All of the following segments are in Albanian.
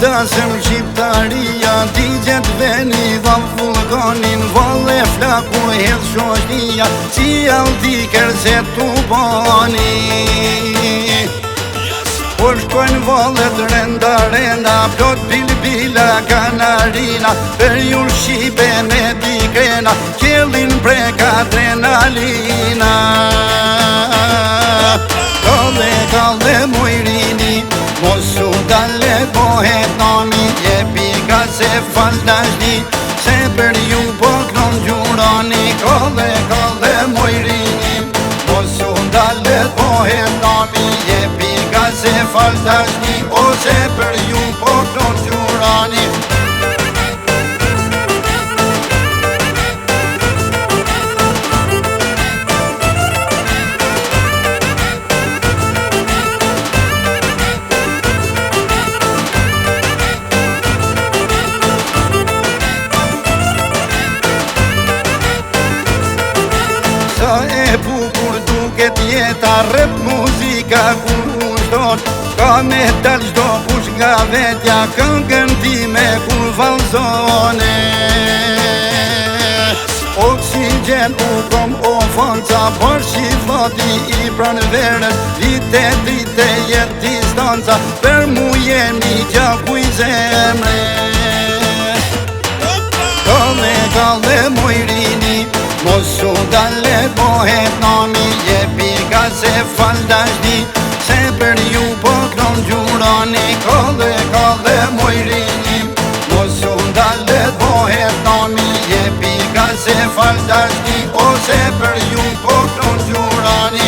dasëm shqiptaria, digjet veni dham vulkanin, valle flaku hedh shoshnia, si aldi kërse tu bani. Po shkojnë vallet renda, plot bilbila kanarina, për ju shqipe me dikrena, qellin prek adrenalina. Kalle mujrini, mos u dalle bohet nami, jepi gaz e faldashni, se për ju po knon gjurani. Kalle mujrini, mos u dalle bohet nami, jepi gaz e faldashni, ose për ju po knon gjurani. Sa e bukur duket jeta, rap muzika kur ushton, ka me dal çdo kush nga vetja, këngën time kur vallzone. Oksigen u kom ofanca, por shifati i pranverës, drite jet distanca, për mu jemi gjaku i zemrës. Kalle mujrini, mos u dalle bohet nami, jepi gaz e faldashni, se për ju po knon gjurani. Kalle mujrini, mos u dalle bohet nami, jepi gaz e faldashni, ose për ju po knon gjurani.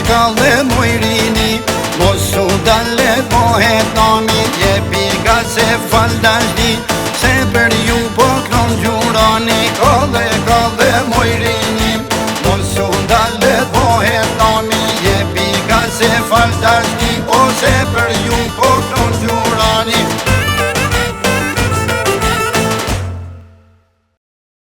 Kalle mujrini, mos u dalle bohet nami, jepi gaz e faldashni, se për ju po knon gjurani. Kalle mujrini, mos u dalle bohet nami, jepi gaz e faldashni.